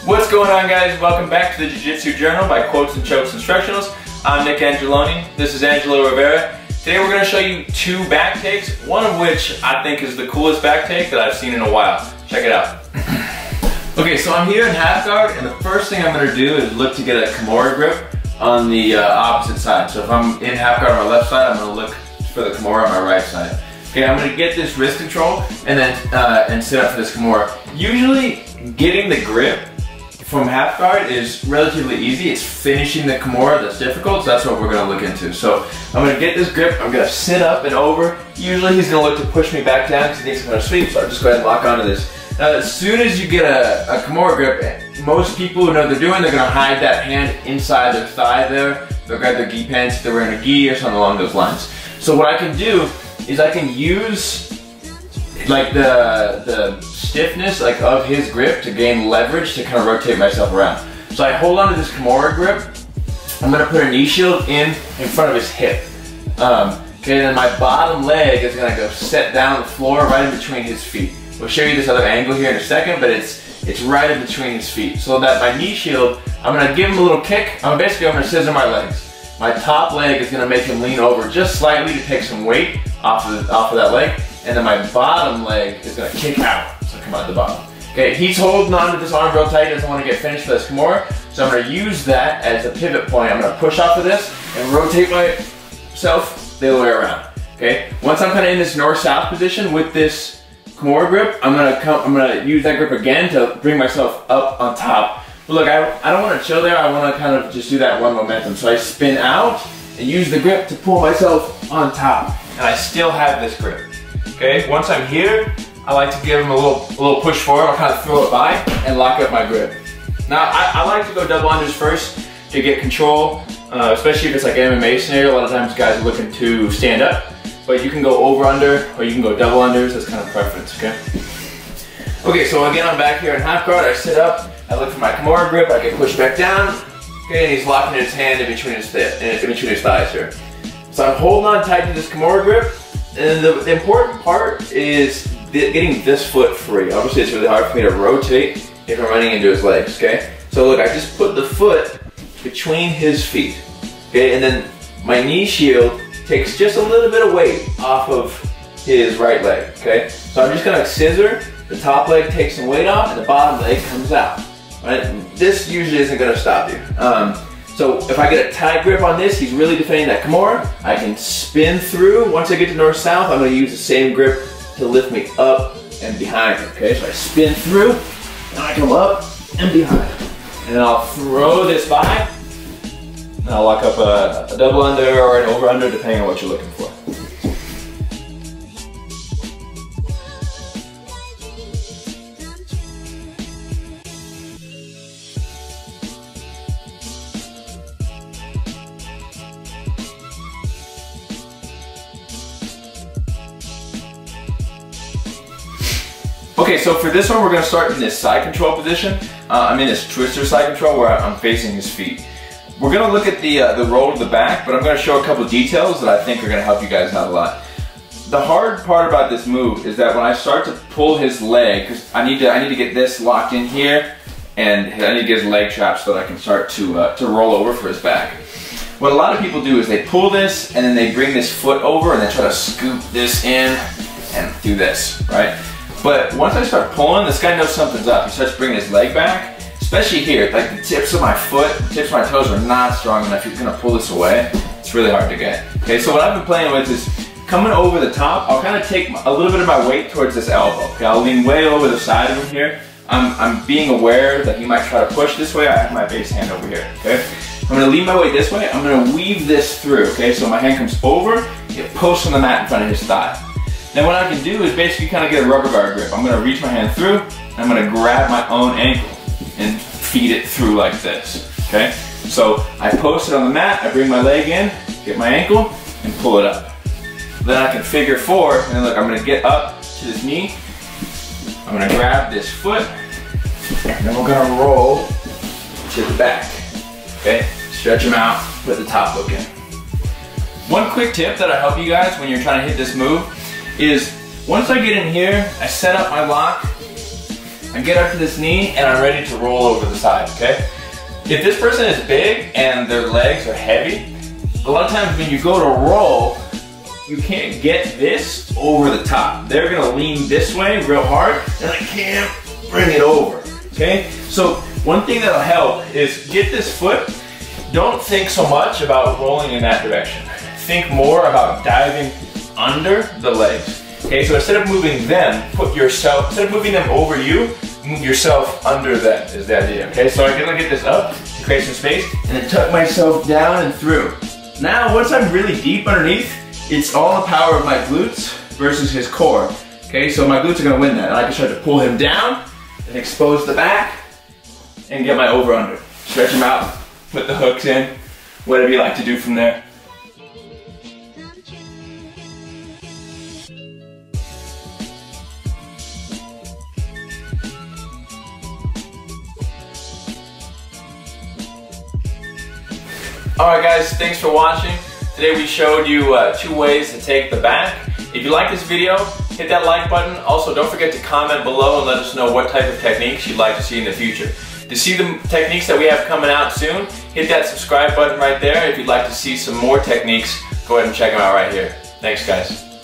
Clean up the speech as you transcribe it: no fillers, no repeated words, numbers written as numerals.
What's going on, guys? Welcome back to the Jiu Jitsu Journal by Quotes and Chokes Instructionals. I'm Nick Angeloni. This is Angelo Rivera. Today we're going to show you two back takes, one of which I think is the coolest back take that I've seen in a while. Check it out. Okay, so I'm here in half guard, and the first thing I'm going to do is look to get a Kimura grip on the opposite side. So if I'm in half guard on my left side, I'm going to look for the Kimura on my right side. Okay, I'm going to get this wrist control and then and sit up for this Kimura. Usually, getting the grip from half guard is relatively easy. It's finishing the Kimura that's difficult, so that's what we're going to look into. So I'm going to get this grip, I'm going to sit up and over. Usually he's going to look to push me back down because he thinks I'm going to sweep, so I'll just go ahead and lock onto this. Now as soon as you get a Kimura grip, most people who know what they're doing, they're going to hide that hand inside their thigh there. They'll grab their gi pants if they're wearing a gi or something along those lines. So what I can do is I can use like the stiffness of his grip to gain leverage to kind of rotate myself around. So I hold onto this Kimura grip. I'm going to put a knee shield in front of his hip. Okay, then my bottom leg is going to go set down on the floor right in between his feet. We'll show you this other angle here in a second, but it's right in between his feet. So that my knee shield, I'm going to give him a little kick. I'm going to scissor my legs. My top leg is going to make him lean over just slightly to take some weight off of that leg. And then my bottom leg is going to kick out, so come out the bottom. Okay, he's holding on to this arm real tight, doesn't want to get finished with this Kimura, so I'm going to use that as a pivot point. I'm going to push off of this and rotate myself the other way around. Okay, once I'm kind of in this north-south position with this Kimura grip, I'm going to use that grip again to bring myself up on top. But look, I don't want to chill there, I want to kind of just do that one momentum. So I spin out and use the grip to pull myself on top, and I still have this grip. Okay, once I'm here, I like to give him a little push forward. I'll kind of throw it by and lock up my grip. Now, I like to go double unders first to get control, especially if it's like an MMA scenario. A lot of times guys are looking to stand up, but you can go over under or you can go double unders. That's kind of preference, okay? Okay, so again, I'm back here in half guard. I sit up, I look for my Kimura grip, I get pushed back down, okay, and he's locking his hand in between his thighs here. So I'm holding on tight to this Kimura grip. And the important part is getting this foot free. Obviously, it's really hard for me to rotate if I'm running into his legs, okay? So look, I just put the foot between his feet, okay? And then my knee shield takes just a little bit of weight off of his right leg, okay? So I'm just gonna scissor, the top leg takes some weight off, and the bottom leg comes out, right? And this usually isn't gonna stop you. So if I get a tight grip on this, he's really defending that Kimura. I can spin through. Once I get to north-south, I'm going to use the same grip to lift me up and behind. Okay, so I spin through, and I come up and behind. And then I'll throw this by, and I'll lock up a double under or an over under, depending on what you're looking for. Okay, so for this one, we're going to start in this side control position. I'm in this twister side control where I'm facing his feet. We're going to look at the roll to the back, but I'm going to show a couple details that I think are going to help you guys out a lot. The hard part about this move is that when I start to pull his leg, because I need to get this locked in here, and I need to get his leg trapped so that I can start to roll over for his back. What a lot of people do is they pull this, and then they bring this foot over, and they try to scoop this in and do this, right? But once I start pulling, this guy knows something's up. He starts bringing his leg back, especially here. Like the tips of my foot, the tips of my toes are not strong enough. He's gonna pull this away. It's really hard to get. Okay, so what I've been playing with is coming over the top. I'll kind of take a little bit of my weight towards this elbow. Okay, I'll lean way over the side of him here. I'm being aware that he might try to push this way. I have my base hand over here. Okay, I'm gonna lean my weight this way. I'm gonna weave this through. Okay, so my hand comes over, it posts on the mat in front of his thigh. Then what I can do is basically kind of get a rubber guard grip. I'm going to reach my hand through, and I'm going to grab my own ankle and feed it through like this, okay? So I post it on the mat, I bring my leg in, get my ankle, and pull it up. Then I can figure four, and look, I'm going to get up to this knee. I'm going to grab this foot, and then we're going to roll to the back, okay? Stretch them out, put the top hook in. One quick tip that'll help you guys when you're trying to hit this move is once I get in here, I set up my lock, I get up to this knee and I'm ready to roll over the side, okay? If this person is big and their legs are heavy, a lot of times when you go to roll, you can't get this over the top. They're gonna lean this way real hard and I can't bring it over, okay? So one thing that'll help is get this foot. Don't think so much about rolling in that direction. Think more about diving under the legs. Okay, so instead of moving them, instead of moving them over you, move yourself under them is the idea. Okay, so I'm gonna get this up, create some space, and then tuck myself down and through. Now, once I'm really deep underneath, it's all the power of my glutes versus his core. Okay, so my glutes are gonna win that. And I can start to pull him down and expose the back and get my over under. Stretch him out, put the hooks in, whatever you like to do from there. Alright guys, thanks for watching. Today we showed you 2 ways to take the back. If you like this video, hit that like button. Also, don't forget to comment below and let us know what type of techniques you'd like to see in the future. To see the techniques that we have coming out soon, hit that subscribe button right there. If you'd like to see some more techniques, go ahead and check them out right here. Thanks guys.